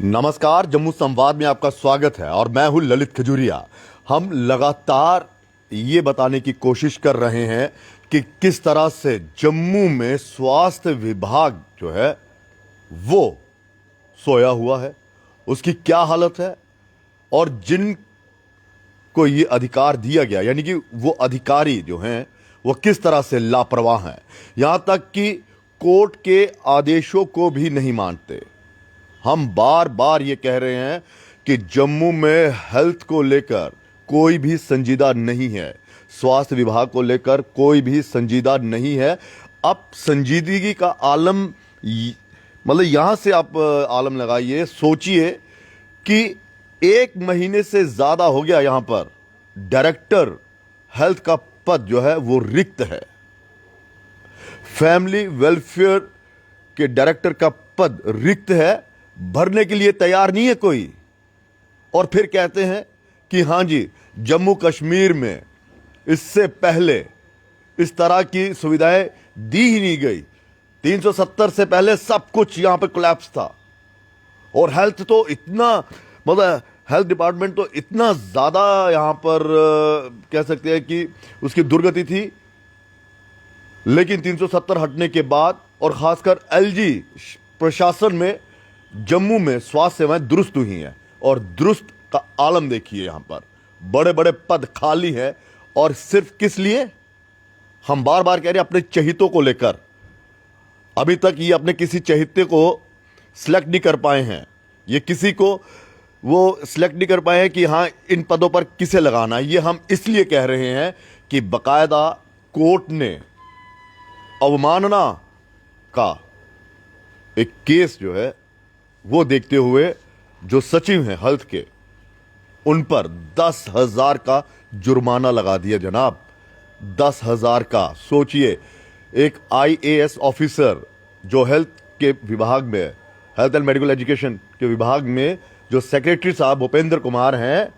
नमस्कार, जम्मू संवाद में आपका स्वागत है और मैं हूं ललित खजूरिया। हम लगातार ये बताने की कोशिश कर रहे हैं कि किस तरह से जम्मू में स्वास्थ्य विभाग जो है वो सोया हुआ है, उसकी क्या हालत है और जिनको ये अधिकार दिया गया यानी कि वो अधिकारी जो हैं वो किस तरह से लापरवाह हैं, यहां तक कि कोर्ट के आदेशों को भी नहीं मानते। हम बार बार ये कह रहे हैं कि जम्मू में हेल्थ को लेकर कोई भी संजीदा नहीं है, स्वास्थ्य विभाग को लेकर कोई भी संजीदा नहीं है। अब संजीदगी का आलम मतलब यहां से आप आलम लगाइए, सोचिए कि 1 महीने से ज्यादा हो गया यहां पर डायरेक्टर हेल्थ का पद जो है वो रिक्त है। फैमिली वेलफेयर के डायरेक्टर का पद रिक्त है, भरने के लिए तैयार नहीं है कोई। और फिर कहते हैं कि हां जी, जम्मू कश्मीर में इससे पहले इस तरह की सुविधाएं दी ही नहीं गई। 370 से पहले सब कुछ यहां पर कोलैप्स था और हेल्थ तो इतना मतलब हेल्थ डिपार्टमेंट तो इतना ज्यादा यहां पर कह सकते हैं कि उसकी दुर्गति थी। लेकिन 370 हटने के बाद और खासकर एलजी प्रशासन में जम्मू में स्वास्थ्य सेवाएं दुरुस्त हुई हैं और दुरुस्त का आलम देखिए। यहां पर बड़े बड़े पद खाली हैं और सिर्फ किस लिए? हम बार बार कह रहे हैं अपने चहितों को लेकर। अभी तक ये अपने किसी चहिते को सिलेक्ट नहीं कर पाए हैं, ये किसी को वो सिलेक्ट नहीं कर पाए हैं कि हां इन पदों पर किसे लगाना है। ये हम इसलिए कह रहे हैं कि बकायदा कोर्ट ने अवमानना का एक केस जो है वो देखते हुए जो सचिव हैं हेल्थ के उन पर 10,000 का जुर्माना लगा दिया जनाब। 10,000 का। सोचिए, एक IAS ऑफिसर जो हेल्थ के विभाग में, हेल्थ एंड मेडिकल एजुकेशन के विभाग में जो सेक्रेटरी साहब भूपेंद्र कुमार हैं,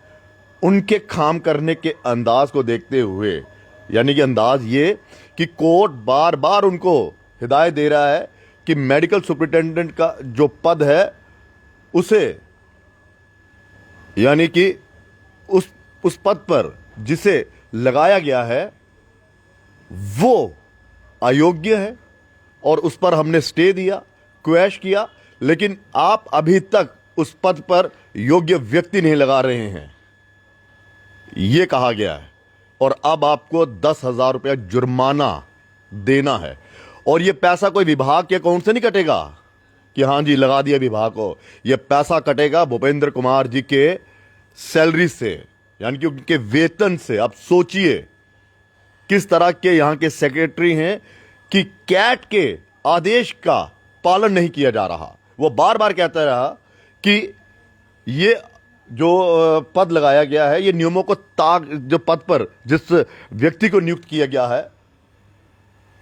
उनके काम करने के अंदाज को देखते हुए, यानी कि अंदाज ये कि कोर्ट बार बार उनको हिदायत दे रहा है कि मेडिकल सुपरिटेंडेंट का जो पद है उसे, यानी कि उस पद पर जिसे लगाया गया है वो अयोग्य है और उस पर हमने स्टे दिया, क्वैश किया, लेकिन आप अभी तक उस पद पर योग्य व्यक्ति नहीं लगा रहे हैं, यह कहा गया है। और अब आपको 10,000 रुपया जुर्माना देना है और यह पैसा कोई विभाग के अकाउंट से नहीं कटेगा कि हां जी लगा दिया विभाग को। यह पैसा कटेगा भूपेंद्र कुमार जी के सैलरी से, यानी कि उनके वेतन से। आप सोचिए किस तरह के यहां के सेक्रेटरी हैं कि कैट के आदेश का पालन नहीं किया जा रहा। वो बार बार कहता रहा कि ये जो पद लगाया गया है, ये नियमों को ताक, जो पद पर जिस व्यक्ति को नियुक्त किया गया है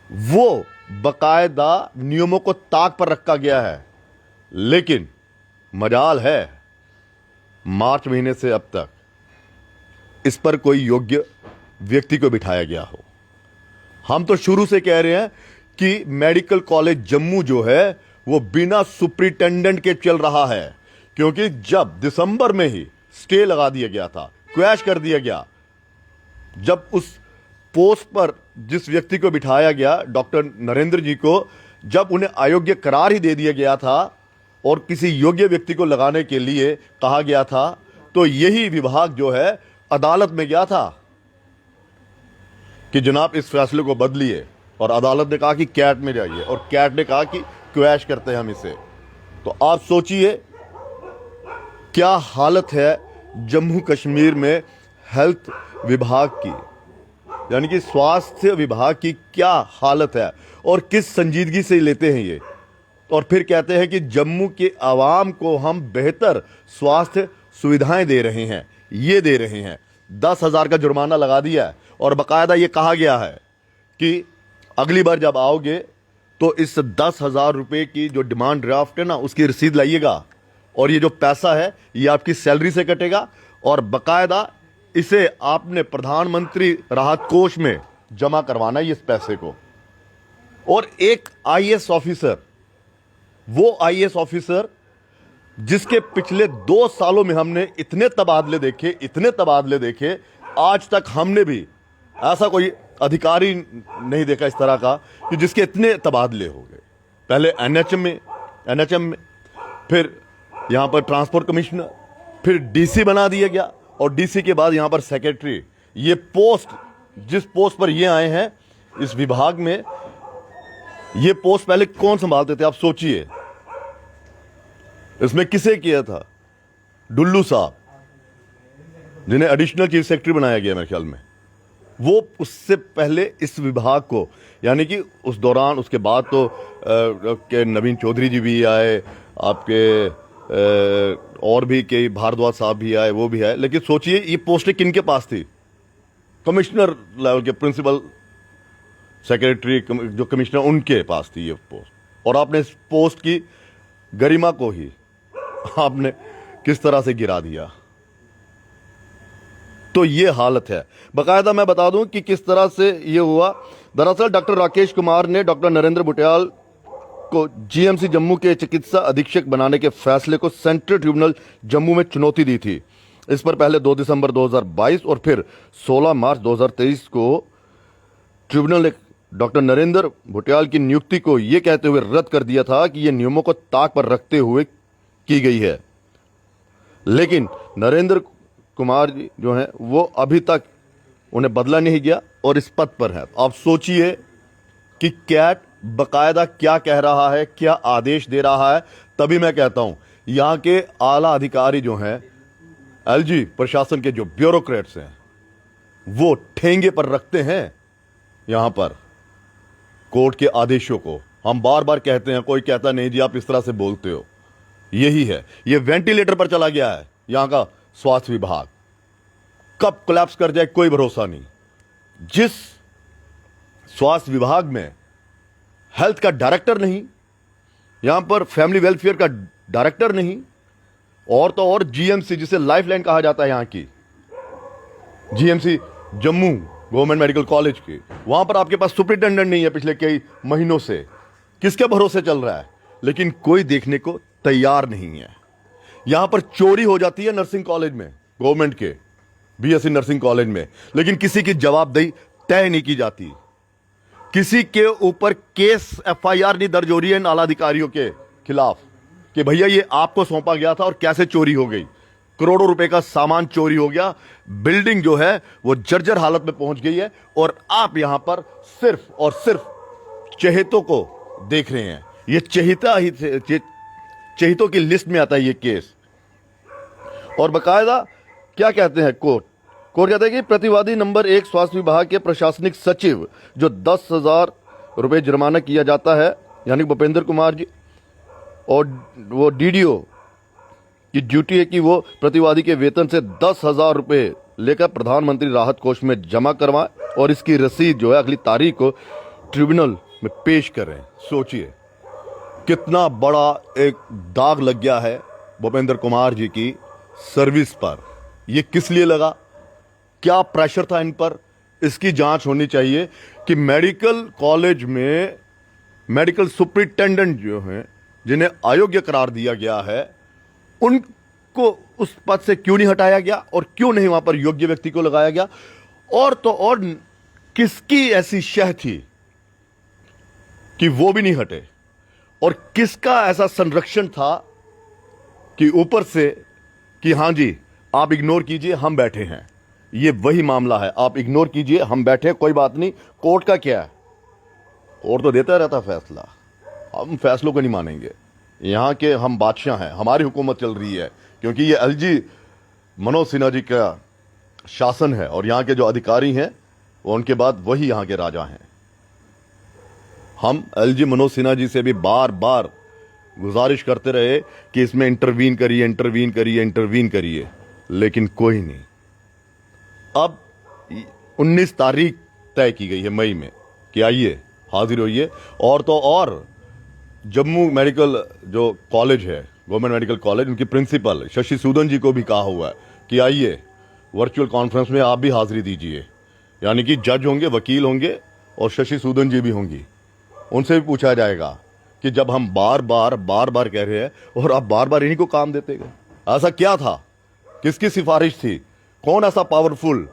वो बकायदा नियमों को ताक पर रखा गया है। लेकिन मजाल है मार्च महीने से अब तक इस पर कोई योग्य व्यक्ति को बिठाया गया हो। हम तो शुरू से कह रहे हैं कि मेडिकल कॉलेज जम्मू जो है वो बिना सुपरिटेंडेंट के चल रहा है, क्योंकि जब दिसंबर में ही स्टे लगा दिया गया था, क्वैश कर दिया गया, जब उस पोस्ट पर जिस व्यक्ति को बिठाया गया, डॉक्टर नरेंद्र जी को, जब उन्हें अयोग्य करार ही दे दिया गया था और किसी योग्य व्यक्ति को लगाने के लिए कहा गया था, तो यही विभाग जो है अदालत में गया था कि जनाब इस फैसले को बदलिए, और अदालत ने कहा कि कैट में जाइए और कैट ने कहा कि क्वैश करते हैं हम इसे। तो आप सोचिए क्या हालत है जम्मू कश्मीर में हेल्थ विभाग की, यानी कि स्वास्थ्य विभाग की क्या हालत है और किस संजीदगी से लेते हैं ये। और फिर कहते हैं कि जम्मू के आवाम को हम बेहतर स्वास्थ्य सुविधाएं दे रहे हैं, ये दे रहे हैं। 10,000 का जुर्माना लगा दिया है और बकायदा ये कहा गया है कि अगली बार जब आओगे तो इस 10,000 रुपये की जो डिमांड ड्राफ्ट है ना, उसकी रसीद लाइएगा और ये जो पैसा है ये आपकी सैलरी से कटेगा और बकायदा इसे आपने प्रधानमंत्री राहत कोष में जमा करवाना है इस पैसे को। और एक IAS ऑफिसर, वो IAS ऑफिसर जिसके पिछले 2 सालों में हमने इतने तबादले देखे, आज तक हमने भी ऐसा कोई अधिकारी नहीं देखा इस तरह का कि जिसके इतने तबादले हो गए। पहले एनएचएम में, फिर यहां पर ट्रांसपोर्ट कमिश्नर, फिर डीसी बना दिया गया, और डीसी के बाद यहां पर सेक्रेटरी। ये पोस्ट, जिस पोस्ट पर ये आए हैं इस विभाग में, ये पोस्ट पहले कौन संभालते थे आप सोचिए। इसमें किसे किया था? डुल्लू साहब, जिन्हें एडिशनल चीफ सेक्रेटरी बनाया गया मेरे ख्याल में। वो उससे पहले इस विभाग को, यानी कि उस दौरान, उसके बाद तो के नवीन चौधरी जी भी आए, आपके और भी कई भारद्वाज साहब भी आए, वो भी आए। लेकिन सोचिए ये पोस्टें किनके पास थी? कमिश्नर लेवल के, प्रिंसिपल सेक्रेटरी जो कमिश्नर, उनके पास थी ये पोस्ट। और आपने इस पोस्ट की गरिमा को ही आपने किस तरह से गिरा दिया। तो ये हालत है। बाकायदा मैं बता दूं कि किस तरह से ये हुआ। दरअसल डॉक्टर राकेश कुमार ने डॉक्टर नरेंद्र बुटियाल को जीएमसी जम्मू के चिकित्सा अधीक्षक बनाने के फैसले को सेंट्रल ट्रिब्यूनल जम्मू में चुनौती दी थी। इस पर पहले 2 दिसंबर 2022 और फिर 16 मार्च 2023 को ट्रिब्यूनल ने डॉक्टर नरेंद्र बुटियाल की नियुक्ति को यह कहते हुए रद्द कर दिया था कि यह नियमों को ताक पर रखते हुए की गई है। लेकिन नरेंद्र कुमार जी जो हैं वो अभी तक उन्हें बदला नहीं गया और इस पद पर है। आप सोचिए कि कैट बकायदा क्या कह रहा है, क्या आदेश दे रहा है। तभी मैं कहता हूं यहां के आला अधिकारी जो हैं, एलजी प्रशासन के जो ब्यूरोक्रेट्स हैं, वो ठेंगे पर रखते हैं यहां पर कोर्ट के आदेशों को। हम बार बार कहते हैं, कोई कहता नहीं जी आप इस तरह से बोलते हो। यही है, ये वेंटिलेटर पर चला गया है यहां का स्वास्थ्य विभाग। कब कोलैप्स कर जाए कोई भरोसा नहीं। जिस स्वास्थ्य विभाग में हेल्थ का डायरेक्टर नहीं, यहां पर फैमिली वेलफेयर का डायरेक्टर नहीं, और तो और जीएमसी जिसे लाइफलाइन कहा जाता है यहां की, GMC Jammu government medical college की, वहां पर आपके पास सुपरिटेंडेंट नहीं है पिछले कई महीनों से। किसके भरोसे चल रहा है? लेकिन कोई देखने को तैयार नहीं है। यहां पर चोरी हो जाती है नर्सिंग कॉलेज में, गवर्नमेंट के बीएससी नर्सिंग कॉलेज में, लेकिन किसी की जवाबदेही तय नहीं की जाती। किसी के ऊपर केस एफआईआर नहीं दर्ज हो रही है इन आला अधिकारियों के खिलाफ कि भैया ये आपको सौंपा गया था और कैसे चोरी हो गई। करोड़ों रुपए का सामान चोरी हो गया, बिल्डिंग जो है वो जर्जर हालत में पहुंच गई है, और आप यहां पर सिर्फ और सिर्फ चहेतों को देख रहे हैं। ये चहेतों की लिस्ट में आता है ये केस। और बकायदा क्या कहते हैं कोर्ट कहते हैं कि प्रतिवादी नंबर 1 स्वास्थ्य विभाग के प्रशासनिक सचिव जो 10,000 रुपए जुर्माना किया जाता है, यानी भूपेंद्र कुमार जी, और वो डीडीओ की ड्यूटी है कि वो प्रतिवादी के वेतन से 10,000 रुपए लेकर प्रधानमंत्री राहत कोष में जमा करवाएं और इसकी रसीद जो है अगली तारीख को ट्रिब्यूनल में पेश करें। सोचिए कितना बड़ा एक दाग लग गया है भूपेंद्र कुमार जी की सर्विस पर। ये किस लिए लगा, क्या प्रेशर था इन पर, इसकी जांच होनी चाहिए कि मेडिकल कॉलेज में मेडिकल सुपरिटेंडेंट जो हैं, जिन्हें अयोग्य करार दिया गया है, उनको उस पद से क्यों नहीं हटाया गया और क्यों नहीं वहां पर योग्य व्यक्ति को लगाया गया। और तो और किसकी ऐसी शह थी कि वो भी नहीं हटे, और किसका ऐसा संरक्षण था कि ऊपर से कि हां जी आप इग्नोर कीजिए हम बैठे हैं। ये वही मामला है, आप इग्नोर कीजिए हम बैठे हैं, कोई बात नहीं। कोर्ट का क्या है, कोर्ट तो देता रहता फैसला, हम फैसलों को नहीं मानेंगे। यहां के हम बादशाह हैं, हमारी हुकूमत चल रही है, क्योंकि ये एलजी मनोज सिन्हा जी का शासन है और यहां के जो अधिकारी हैं वो उनके बाद वही यहां के राजा हैं। हम एलजी मनोज सिन्हा जी से भी बार बार गुजारिश करते रहे कि इसमें इंटरवीन करिए, लेकिन कोई नहीं। अब 19 तारीख तय की गई है मई में कि आइए हाजिर होइए। और तो और जम्मू मेडिकल जो कॉलेज है, गवर्नमेंट मेडिकल कॉलेज, उनकी प्रिंसिपल शशि सूदन जी को भी कहा हुआ है कि आइए वर्चुअल कॉन्फ्रेंस में आप भी हाजिरी दीजिए। यानी कि जज होंगे, वकील होंगे और शशि सूदन जी भी होंगी। उनसे भी पूछा जाएगा कि जब हम बार बार कह रहे हैं और आप बार बार इन्हीं को काम देते गए? ऐसा क्या था? किसकी सिफारिश थी? कौन ऐसा पावरफुल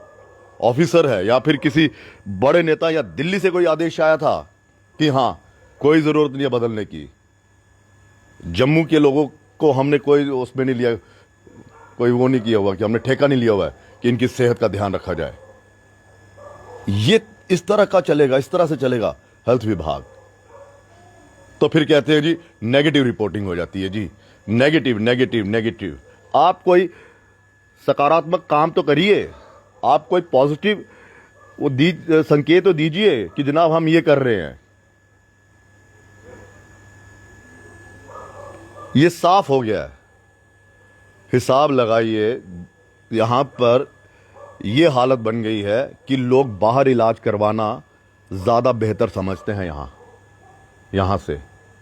ऑफिसर है या फिर किसी बड़े नेता या दिल्ली से कोई आदेश आया था कि हां कोई जरूरत नहीं है बदलने की? जम्मू के लोगों को हमने कोई उसमें नहीं लिया, कोई वो नहीं किया हुआ कि हमने ठेका नहीं लिया हुआ है कि इनकी सेहत का ध्यान रखा जाए। ये इस तरह का चलेगा, इस तरह से चलेगा हेल्थ विभाग? तो फिर कहते हैं जी नेगेटिव रिपोर्टिंग हो जाती है जी, नेगेटिव नेगेटिव नेगेटिव। आप कोई सकारात्मक काम तो करिए, आप कोई पॉजिटिव वो संकेत तो दीजिए कि जनाब हम ये कर रहे हैं। ये साफ हो गया है। हिसाब लगाइए, यहां पर ये हालत बन गई है कि लोग बाहर इलाज करवाना ज्यादा बेहतर समझते हैं यहां से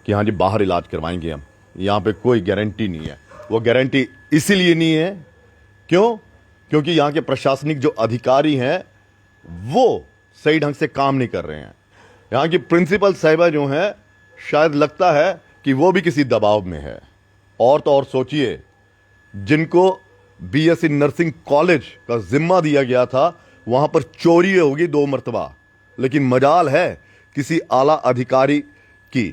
कि हाँ जी बाहर इलाज करवाएंगे हम। यहां पे कोई गारंटी नहीं है। वो गारंटी इसीलिए नहीं है, क्यों? क्योंकि यहां के प्रशासनिक जो अधिकारी हैं वो सही ढंग से काम नहीं कर रहे हैं। यहां की प्रिंसिपल साहिबा जो हैं, शायद लगता है कि वो भी किसी दबाव में है। और तो और सोचिए, जिनको बीएससी नर्सिंग कॉलेज का जिम्मा दिया गया था, वहां पर चोरी होगी 2 मर्तबा, लेकिन मजाल है किसी आला अधिकारी की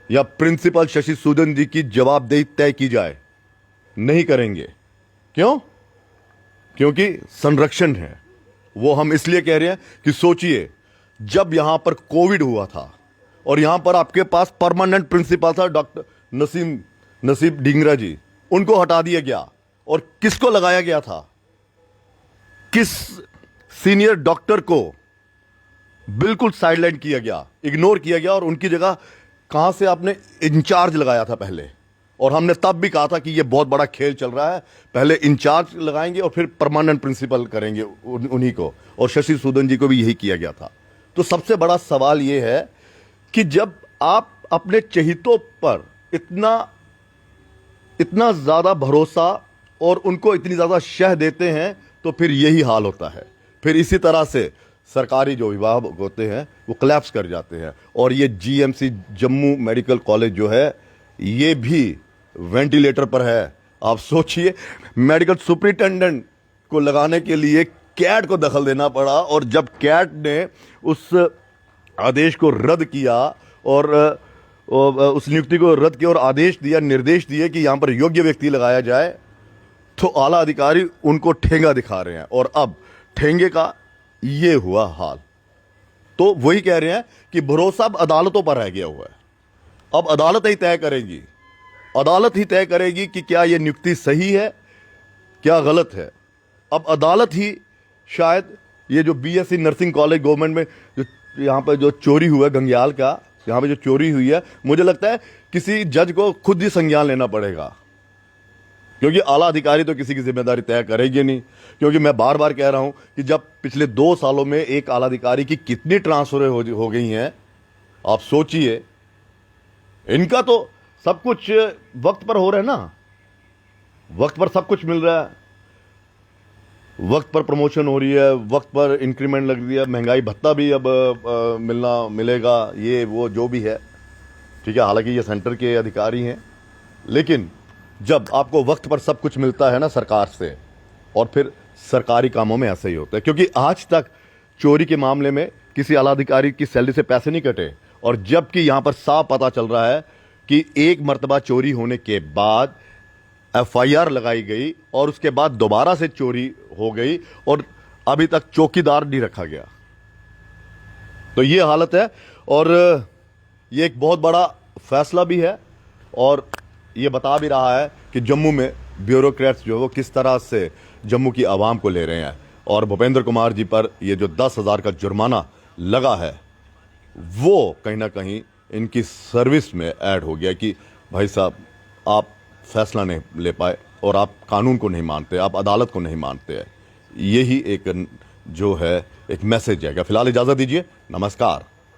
या प्रिंसिपल शशि सूदन जी की जवाबदेही तय की जाए। नहीं करेंगे। क्यों? क्योंकि संरक्षण है। वो हम इसलिए कह रहे हैं कि सोचिए, जब यहां पर कोविड हुआ था और यहां पर आपके पास परमानेंट प्रिंसिपल था डॉक्टर नसीब ढींगरा जी, उनको हटा दिया गया और किसको लगाया गया था? किस सीनियर डॉक्टर को बिल्कुल साइडलाइन किया गया, इग्नोर किया गया और उनकी जगह कहां से आपने इंचार्ज लगाया था पहले? और हमने तब भी कहा था कि यह बहुत बड़ा खेल चल रहा है, पहले इंचार्ज लगाएंगे और फिर परमानेंट प्रिंसिपल करेंगे उन्हीं को, और शशि सूदन जी को भी यही किया गया था। तो सबसे बड़ा सवाल यह है कि जब आप अपने चहितों पर इतना ज्यादा भरोसा और उनको इतनी ज्यादा शह देते हैं, तो फिर यही हाल होता है। फिर इसी तरह से सरकारी जो विभाग होते हैं वो कोलैप्स कर जाते हैं। और ये जीएमसी जम्मू मेडिकल कॉलेज जो है, ये भी वेंटिलेटर पर है। आप सोचिए, मेडिकल सुपरिटेंडेंट को लगाने के लिए कैट को दखल देना पड़ा, और जब कैट ने उस आदेश को रद्द किया और उस नियुक्ति को रद्द किया और आदेश दिया, निर्देश दिए कि यहां पर योग्य व्यक्ति लगाया जाए, तो आला अधिकारी उनको ठेंगा दिखा रहे हैं। और अब ठेंगे का ये हुआ हाल। तो वही कह रहे हैं कि भरोसा अब अदालतों पर रह गया हुआ है। अब अदालत ही तय करेगी, अदालत ही तय करेगी कि क्या यह नियुक्ति सही है, क्या गलत है। अब अदालत ही शायद ये जो बीएससी नर्सिंग कॉलेज गवर्नमेंट में जो यहां पर जो चोरी हुआ है, गंग्याल का यहां पे जो चोरी हुई है, मुझे लगता है किसी जज को खुद ही संज्ञान लेना पड़ेगा, क्योंकि आला अधिकारी तो किसी की जिम्मेदारी तय करेगी नहीं। क्योंकि मैं बार बार कह रहा हूं कि जब पिछले 2 सालों में एक आला अधिकारी की कितनी ट्रांसफर हो गई हैं, आप सोचिए। इनका तो सब कुछ वक्त पर हो रहा है ना, वक्त पर सब कुछ मिल रहा है, वक्त पर प्रमोशन हो रही है, वक्त पर इंक्रीमेंट लग रही है, महंगाई भत्ता भी अब मिलेगा, ये वो जो भी है, ठीक है। हालांकि ये सेंटर के अधिकारी हैं, लेकिन जब आपको वक्त पर सब कुछ मिलता है ना सरकार से, और फिर सरकारी कामों में ऐसा ही होता है। क्योंकि आज तक चोरी के मामले में किसी आला अधिकारी की सैलरी से पैसे नहीं कटे, और जबकि यहां पर साफ पता चल रहा है कि एक मर्तबा चोरी होने के बाद एफआईआर लगाई गई और उसके बाद दोबारा से चोरी हो गई और अभी तक चौकीदार नहीं रखा गया। तो ये हालत है, और ये एक बहुत बड़ा फैसला भी है, और ये बता भी रहा है कि जम्मू में ब्यूरोक्रेट्स जो वो किस तरह से जम्मू की आवाम को ले रहे हैं। और भूपेंद्र कुमार जी पर ये जो 10,000 का जुर्माना लगा है, वो कहीं ना कहीं इनकी सर्विस में ऐड हो गया कि भाई साहब, आप फैसला नहीं ले पाए और आप कानून को नहीं मानते, आप अदालत को नहीं मानते हैं। यही एक जो है एक मैसेज जाएगा। फिलहाल इजाज़त दीजिए, नमस्कार।